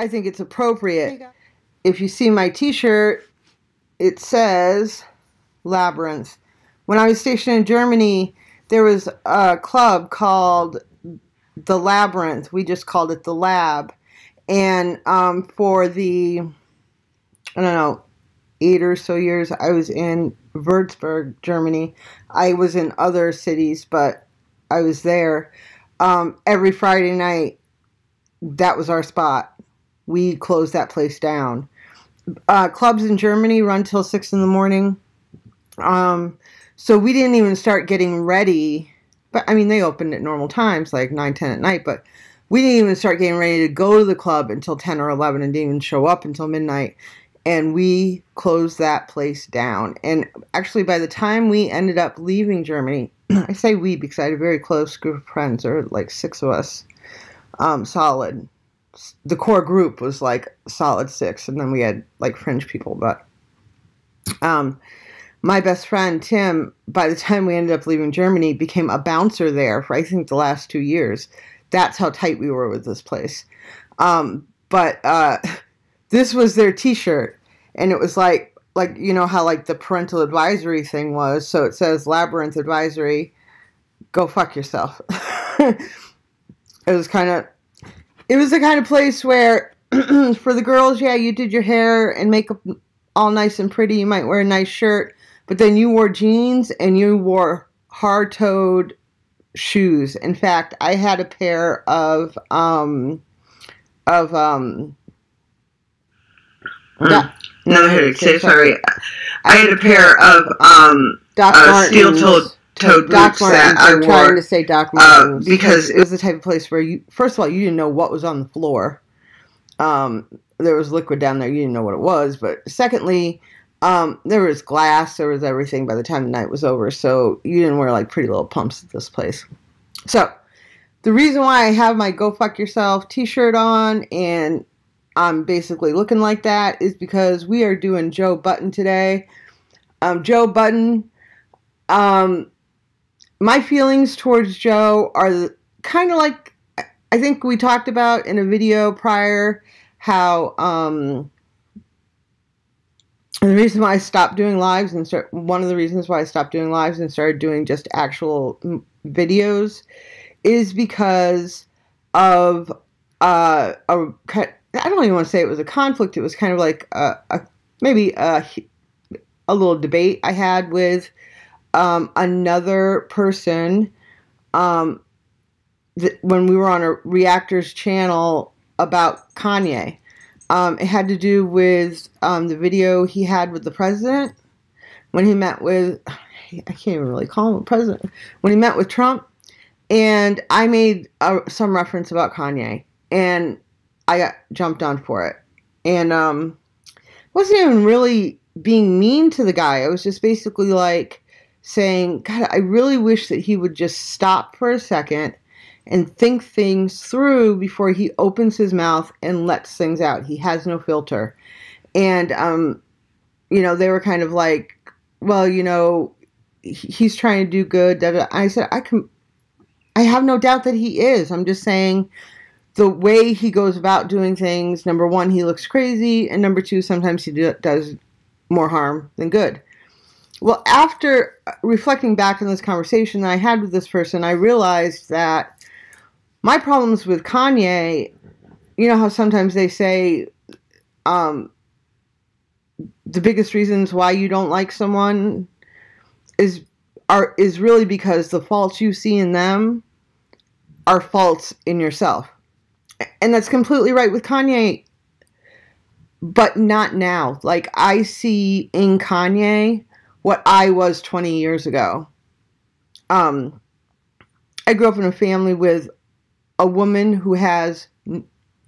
I think it's appropriate. If you see my t-shirt, it says Labyrinth. When I was stationed in Germany, there was a club called the Labyrinth. We just called it the Lab. And for the, I don't know, 8 or so years I was in Würzburg, Germany. I was in other cities, but I was there. Every Friday night, that was our spot. We closed that place down. Clubs in Germany run till 6 in the morning. So we didn't even start getting ready. But, I mean, they opened at normal times, like 9, 10 at night. But we didn't even start getting ready to go to the club until 10 or 11 and didn't even show up until midnight. And we closed that place down. And actually, by the time we ended up leaving Germany, I say we because I had a very close group of friends. There were like 6 of us, solid. The core group was like solid 6. And then we had like fringe people. But my best friend, Tim, by the time we ended up leaving Germany, became a bouncer there for, I think, the last 2 years. That's how tight we were with this place. But this was their t-shirt. And it was like, you know how like the parental advisory thing was. So it says Labyrinth Advisory, go fuck yourself. It was the kind of place where for the girls, yeah, you did your hair and makeup all nice and pretty. You might wear a nice shirt. But then you wore jeans and you wore hard-toed shoes. In fact, I had a pair of another headache. Sorry. I had a pair of steel-toed boots that I wore. Trying to say Doc Martens because it was the type of place where you, first of all, you didn't know what was on the floor. There was liquid down there. You didn't know what it was. But secondly, there was glass. There was everything by the time the night was over. So you didn't wear like Pretty Little Pumps at this place. So the reason why I have my Go Fuck Yourself t-shirt on and I'm basically looking like that is because we are doing Joe Budden today. Joe Budden, my feelings towards Joe are kind of like, I think we talked about in a video prior how the reason why I stopped doing lives and one of the reasons why I stopped doing lives and started doing just actual videos is because of I don't even want to say it was a conflict. It was kind of like maybe a little debate I had with another person when we were on a Reactors channel about Kanye. It had to do with the video he had with the president when he met with, I can't even really call him a president, when he met with Trump. And I made some reference about Kanye. And I got jumped on for it. And wasn't even really being mean to the guy. I was just basically like saying, God, I really wish that he would just stop for a second and think things through before he opens his mouth and lets things out. He has no filter. And, you know, they were kind of like, well, you know, he's trying to do good. I said, I have no doubt that he is. I'm just saying the way he goes about doing things, number one, he looks crazy. And number two, sometimes he does more harm than good. Well, after reflecting back on this conversation that I had with this person, I realized that my problems with Kanye, you know how sometimes they say the biggest reasons why you don't like someone is really because the faults you see in them are faults in yourself. And that's completely right with Kanye, but not now. Like, I see in Kanye what I was 20 years ago. I grew up in a family with a woman who has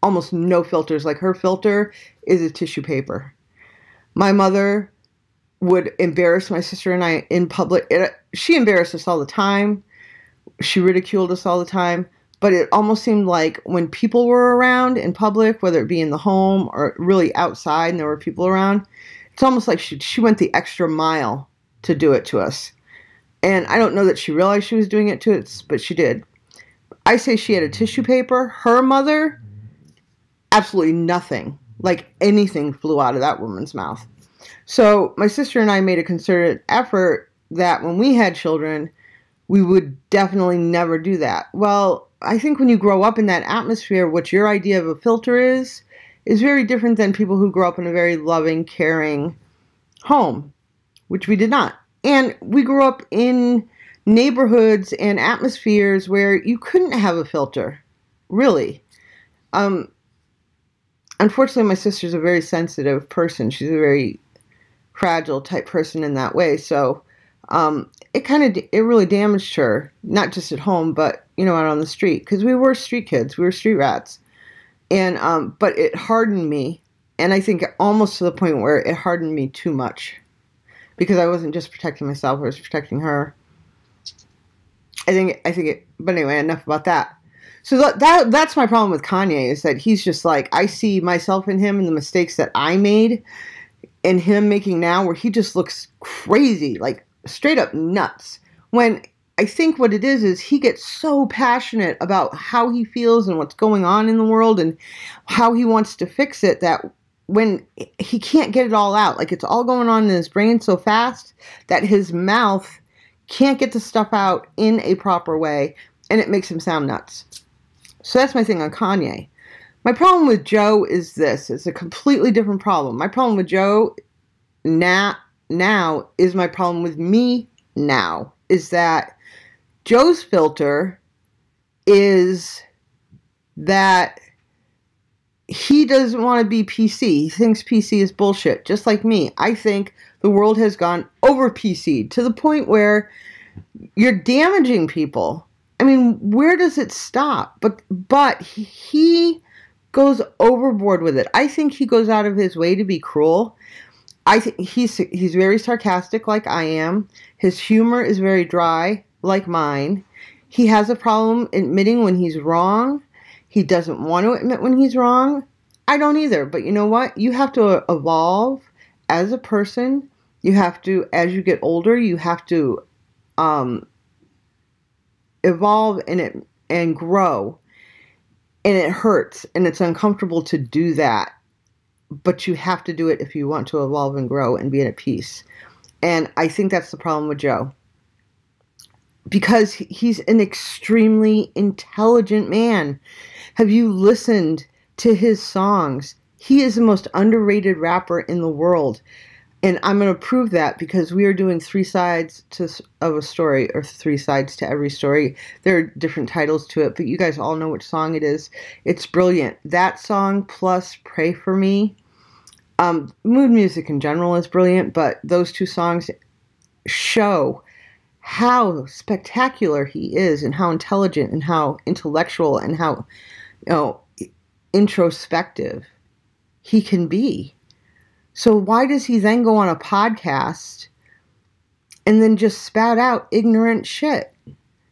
almost no filters. Like, her filter is a tissue paper. My mother would embarrass my sister and I in public. She embarrassed us all the time. She ridiculed us all the time. But it almost seemed like when people were around in public, whether it be in the home or really outside and there were people around, it's almost like she went the extra mile to do it to us. And I don't know that she realized she was doing it to us, but she did. I say she had a tissue paper. Her mother absolutely nothing, like anything flew out of that woman's mouth. So my sister and I made a concerted effort that when we had children, we would definitely never do that. Well, I think when you grow up in that atmosphere, what your idea of a filter is very different than people who grow up in a very loving, caring home, which we did not. And we grew up in neighborhoods and atmospheres where you couldn't have a filter, really. Unfortunately, my sister's a very sensitive person. She's a very fragile type person in that way. So it really damaged her, not just at home, but, you know, out on the street, because we were street kids. We were street rats. And, but it hardened me. And I think almost to the point where it hardened me too much, because I wasn't just protecting myself, I was protecting her. but anyway, enough about that. So that's my problem with Kanye, is that he's just like, I see myself in him and the mistakes that I made and him making now, where he just looks crazy, like straight up nuts. When I think what it is he gets so passionate about how he feels and what's going on in the world and how he wants to fix it, that when he can't get it all out, like it's all going on in his brain so fast that his mouth can't get the stuff out in a proper way, and it makes him sound nuts. So that's my thing on Kanye. My problem with Joe is this. It's a completely different problem. My problem with Joe now is my problem with me now, is that Joe's filter is that he doesn't want to be PC. He thinks PC is bullshit, just like me. I think the world has gone over PC to the point where you're damaging people. I mean, where does it stop? But he goes overboard with it. I think he goes out of his way to be cruel. I think he's very sarcastic, like I am. His humor is very dry, like mine. He has a problem admitting when he's wrong. He doesn't want to admit when he's wrong. I don't either. But you know what? You have to evolve as a person. You have to, as you get older, you have to evolve and grow. And it hurts and it's uncomfortable to do that. But you have to do it if you want to evolve and grow and be at peace. And I think that's the problem with Joe. Because he's an extremely intelligent man. Have you listened to his songs? He is the most underrated rapper in the world. And I'm going to prove that because we are doing 3 sides of a story, or 3 sides to every story. There are different titles to it, but you guys all know which song it is. It's brilliant. That song plus Pray For Me. Mood music in general is brilliant, but those 2 songs show how spectacular he is and how intelligent and how intellectual and how, introspective he can be. So why does he then go on a podcast and then just spout out ignorant shit?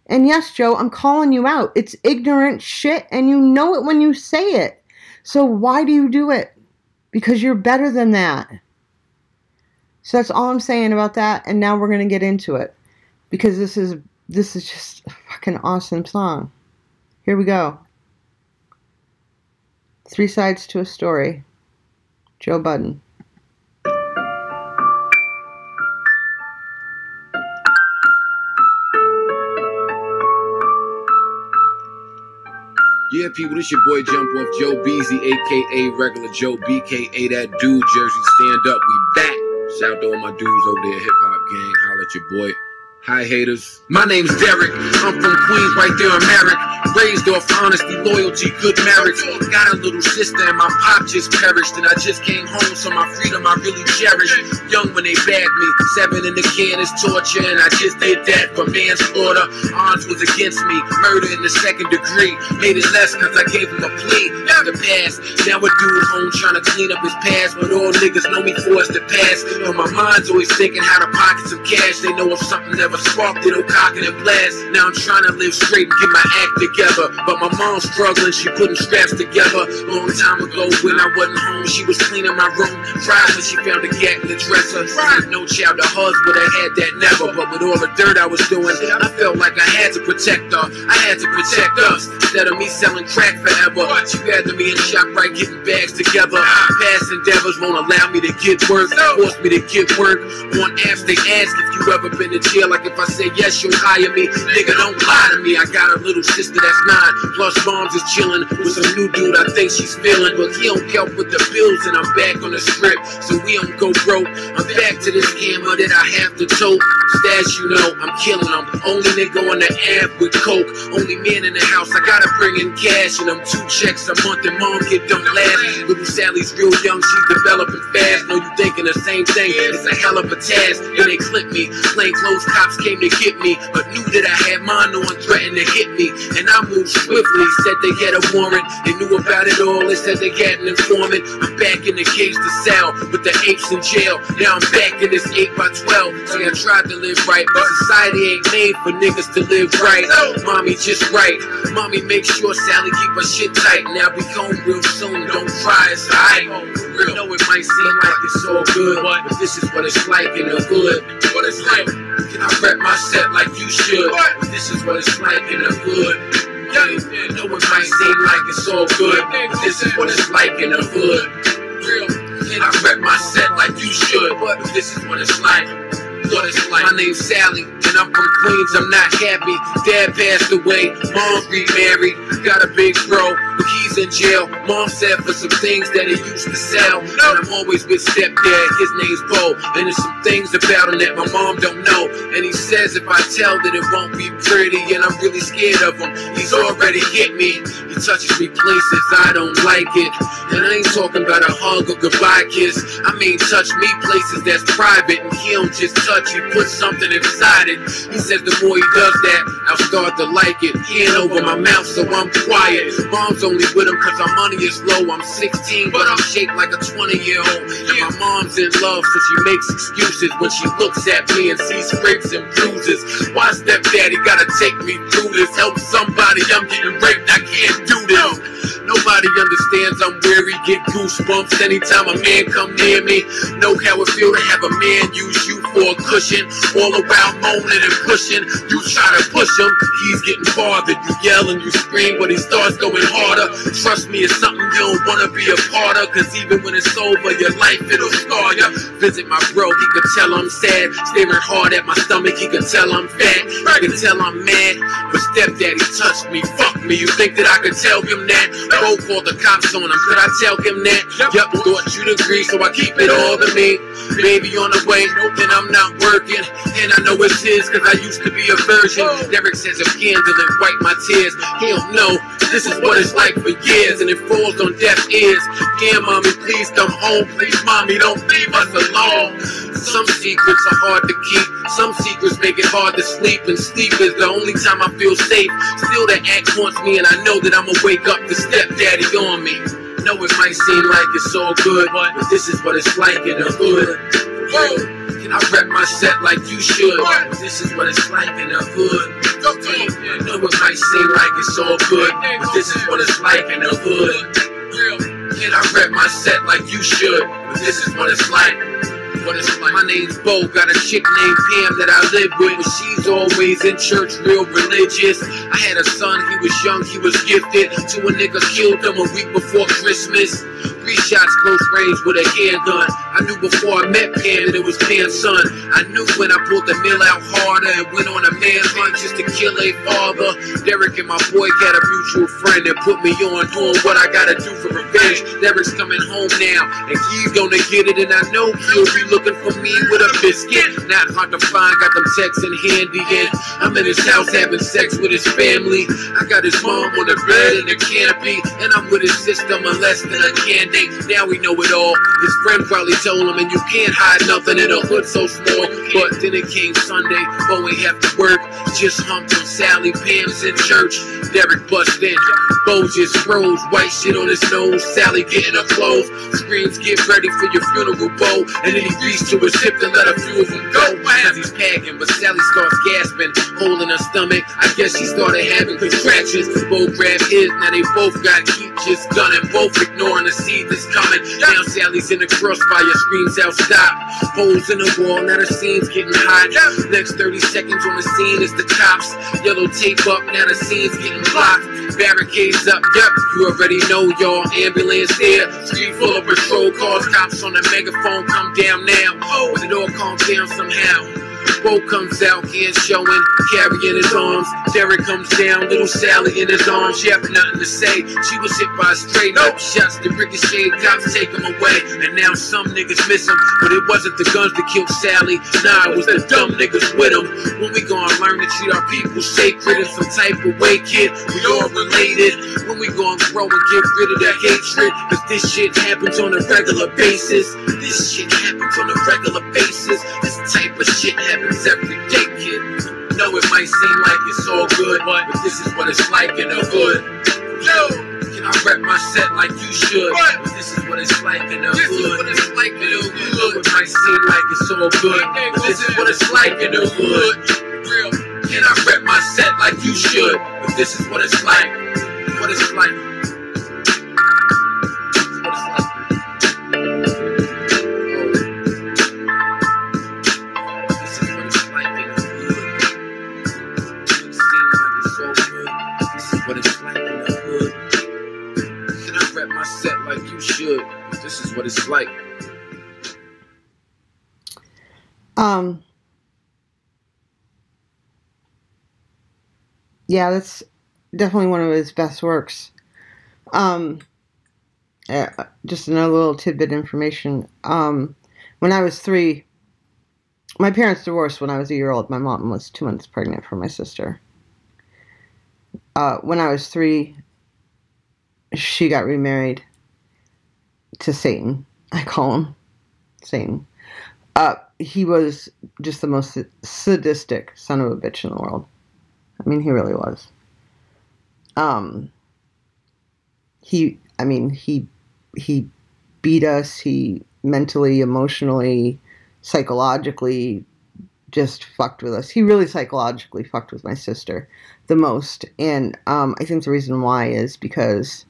And yes, Joe, I'm calling you out. It's ignorant shit, and you know it when you say it. So why do you do it? Because you're better than that. So that's all I'm saying about that, and now we're going to get into it. Because this is just a fucking awesome song. Here we go. 3 sides to a story. Joe Budden. Yeah, people, this your boy Jump Off Joe Beezy, a.k.a. Regular Joe, b.k.a. that dude, Jersey Stand Up. We back. Shout out to all my dudes over there, hip-hop gang. Holla at your boy. Hi, haters. My name's Derek. I'm from Queens, right there in Merrick. Raised off honesty, loyalty, good marriage. Got a little sister and my pop just perished. And I just came home, so my freedom I really cherish. Young when they bagged me, 7 in the can is torture. And I just did that for manslaughter. Odds was against me, murder in the 2nd degree. Made it less cause I gave him a plea. After pass, now a dude home trying to clean up his past. But all niggas know me for us to pass. But my mind's always thinking how to pocket some cash. They know if something never sparked, they don't cock it and blast. Now I'm trying to live straight and get my act together. together. But my mom's struggling, she putting straps together. Long time ago when I wasn't home, she was cleaning my room. Cried when she found a gat in the dresser. No child to husband would have had that never. But with all the dirt I was doing, I felt like I had to protect her. I had to protect us. Instead of me selling crack forever, she rather me in the shop right getting bags together. Past endeavors won't allow me to get work, force me to get work. On apps they ask if you ever been in jail. Like if I say yes, you'll hire me. Nigga, don't lie to me. I got a little sister that's 9. Plus moms is chilling with some new dude I think she's feeling. But he don't help with the bills and I'm back on the strip, so we don't go broke. I'm back to this camera that I have to tote. Stash, you know, I'm killing them. Only nigga on the app with coke. Only man in the house, I gotta bring in cash. And them 2 checks a month and mom get don't last. Little Sally's real young, she's developing fast. Know you thinking the same thing, it's a hell of a task. Then they clipped me, plain clothes cops came to get me, but knew that I had mine on, threatened to hit me. And I moved swiftly, said they had a warrant. They knew about it all, they said they had an informant. I'm back in the cage to sell, with the apes in jail. Now I'm back in this 8x12. See, I tried to live right, but society ain't made for niggas to live right. Mommy just right, mommy make sure Sally keep her shit tight. Now be home real soon, don't cry, it's alright. I know it might seem like it's all good, but this is what it's like in the hood. What it's like, can I rep my set like you should? But this is what it's like in the hood. I know it might seem like it's all good, but this is what it's like in the hood. Can I rep my set like you should? But this is what it's like. What it's like. My name's Sally, and I'm from Queens. I'm not happy. Dad passed away. Mom remarried. Got a big bro, but he's in jail. Mom said for some things that he used to sell. And I'm always with stepdad. His name's Bo, and there's some things about him that my mom don't know. And he says if I tell that it won't be pretty, and I'm really scared of him. He's already hit me. He touches me places I don't like it. And I ain't talking about a hug or goodbye kiss. I mean touch me places that's private, and he don't just touch. He puts something inside it. He says the more he does that, I'll start to like it. He ain't over my mouth, so I'm quiet. Mom's only with him cause our money is low. I'm 16, but I'm shaped like a 20-year-old. And my mom's in love, so she makes excuses when she looks at me and sees scrapes and bruises. Why stepdaddy gotta take me through this? Help somebody, I'm getting raped, I can't do this. Nobody understands I'm weary, get goosebumps anytime a man come near me. Know how it feel to have a man use you for a cushion. All around moaning and pushing. You try to push him, he's getting bothered. You yell and you scream, but he starts going harder. Trust me, it's something you don't wanna be a part of, cause even when it's over, your life it'll scar ya. Visit my bro, he could tell I'm sad. Staring hard at my stomach, he could tell I'm fat. I can tell I'm mad, but stepdaddy touched me. Fuck me, you think that I could tell him that? Bro called the cops on him, could I tell him that? Yup, thought you'd agree, so I keep it all to me. Baby on the way, and I'm not working. And I know it's his, cause I used to be a virgin. Derek says if candle and wipe my tears. He don't know, this is what it's like for years, and it falls on deaf ears. Yeah, mommy, please come home. Please, mommy, don't leave us alone. Some secrets are hard to keep. Some secrets make it hard to sleep, and sleep is the only time I feel safe. Still the act haunts me, and I know that I'ma wake up to stepdaddy on me. Know it might seem like it's all good, but this is what it's like in the hood. Can I rep my set like you should? This is what it's like in the hood. Know it might seem like it's all good, but this is what it's like in the hood. Can I rep my set like you should? But this is what it's like. What it's like. My name's Bo, got a chick named Pam that I live with, but she's always in church, real religious. I had a son, he was young, he was gifted, till a nigga killed him a week before Christmas. 3 shots close range with a handgun. I knew before I met Pam that it was Pam's son. I knew when I pulled the mill out harder and went on a manhunt just to kill a father. Derek and my boy got a mutual friend that put me on doing what I gotta do for revenge. Derek's coming home now, and he's gonna get it, and I know he'll be looking for me with a biscuit. Not hard to find, got them texts in handy, and I'm in his house having sex with his family. I got his mom on the bed in the canopy, and I'm with his sister molesting a candy. Now we know it all. His friend probably told him, and you can't hide nothing in a hood so small. But then it came Sunday, Bo ain't have to work. Just humped on Sally, Pam's in church. Derek bust in, Bo just froze, white shit on his nose. Sally getting her clothes, screams, get ready for your funeral, Bo. And then he reached to his hip to let a few of them go. As he's packing, but Sally starts gasping, hole in her stomach. I guess she started having contractions. Both grabbed his, now they both got each gunning, both ignoring the seed that's coming. Now Sally's in the crossfire, screams out stop. Holes in the wall, now the scene's getting hot. Next 30 seconds on the scene is the cops. Yellow tape up, now the scene's getting blocked. Barricades up, yep, you already know, y'all. Ambulance there, street full of patrol cars. Cops on the megaphone, come down now. But it all calms down somehow. Bo comes out, hands showing, carrying his arms. Derek comes down, little Sally in his arms. Yep, nothing to say. She was hit by a straight up shots. The ricochet, cops take him away. And now some niggas miss him. But it wasn't the guns that killed Sally. Nah, it was the dumb niggas with him. When we gonna learn to treat our people sacred in some type of way, kid? We all related. When we gonna grow and get rid of the hatred? Cause this shit happens on a regular basis. This shit happens on a regular basis. This type of shit happens every day, kid. No, it might seem like it's all good, but this is what it's like in the hood. Yo, can I rep my set like you should? But this is what it's like in the hood. This is what it's like in the hood. It might seem like it's all good, but this is what it's like in the hood. Real, can I rep my set like you should? But this is what it's like. What it's like. This is what it's like. Yeah, that's definitely one of his best works. Just another little tidbit information. When I was 3, my parents divorced when I was a year old. My mom was 2 months pregnant for my sister. When I was 3, she got remarried to Satan. I call him Satan. He was just the most sadistic son of a bitch in the world. I mean, he really was. He beat us. He mentally, emotionally, psychologically just fucked with us. He really psychologically fucked with my sister the most. And I think the reason why is because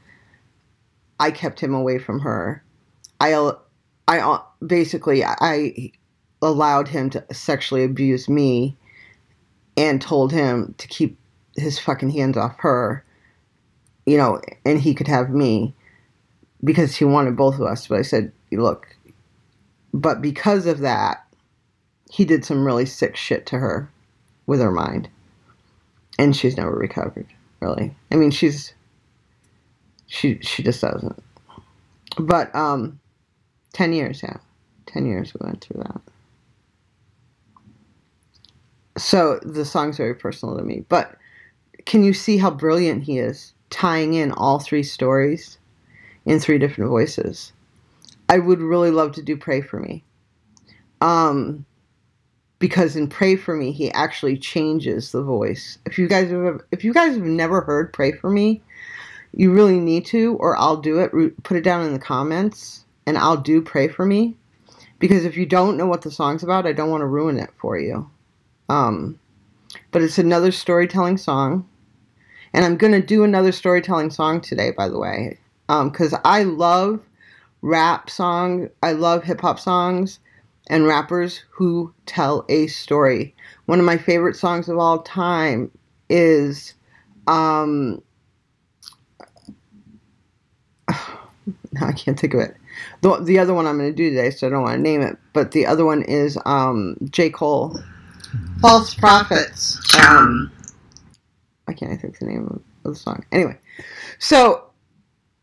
I kept him away from her. I allowed him to sexually abuse me and told him to keep his fucking hands off her, you know, and he could have me because he wanted both of us. But I said, look, but because of that, he did some really sick shit to her with her mind. And she's never recovered, really. I mean, she just doesn't. But 10 years, yeah. 10 years we went through that. So the song's very personal to me. But can you see how brilliant he is, tying in all 3 stories in 3 different voices? I would really love to do Pray For Me. Because in Pray For Me, he actually changes the voice. If you guys have never heard Pray For Me, you really need to, or I'll do it. Put it down in the comments, and I'll do Pray For Me. Because if you don't know what the song's about, I don't want to ruin it for you. But it's another storytelling song. And I'm going to do another storytelling song today, by the way. Because I love rap songs. I love hip-hop songs and rappers who tell a story. One of my favorite songs of all time is... now I can't think of it. The other one I'm going to do today, so I don't want to name it. But the other one is J. Cole. False Prophets. I can't think of the name of the song. Anyway, so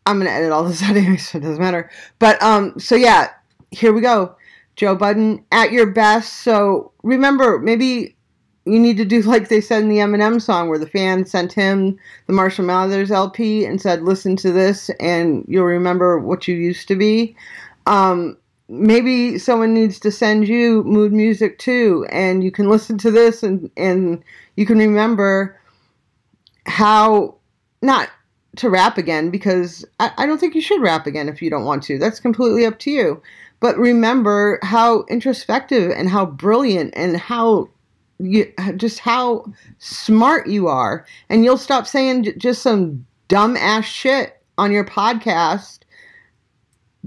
I'm going to edit all this out anyway, so it doesn't matter. But, so yeah, here we go. Joe Budden, at your best. So remember, maybe you need to do like they said in the Eminem song where the fan sent him the Marshall Mathers LP and said, listen to this and you'll remember what you used to be. Maybe someone needs to send you mood music too, and you can listen to this and you can remember how not to rap again, because I don't think you should rap again if you don't want to. That's completely up to you. But remember how introspective and how brilliant and how just how smart you are, and you'll stop saying just some dumb ass shit on your podcast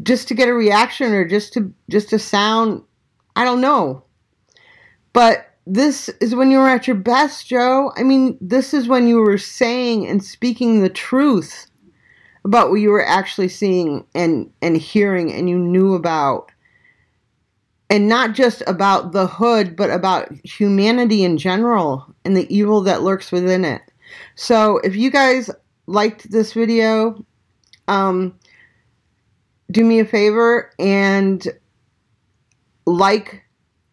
just to get a reaction or just to sound, I don't know. But this is when you were at your best, Joe. I mean, this is when you were saying and speaking the truth about what you were actually seeing and hearing and you knew about. And not just about the hood, but about humanity in general and the evil that lurks within it. So if you guys liked this video, do me a favor and like,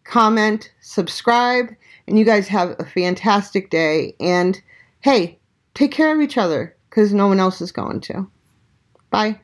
comment, subscribe, and you guys have a fantastic day. And hey, take care of each other because no one else is going to. Bye.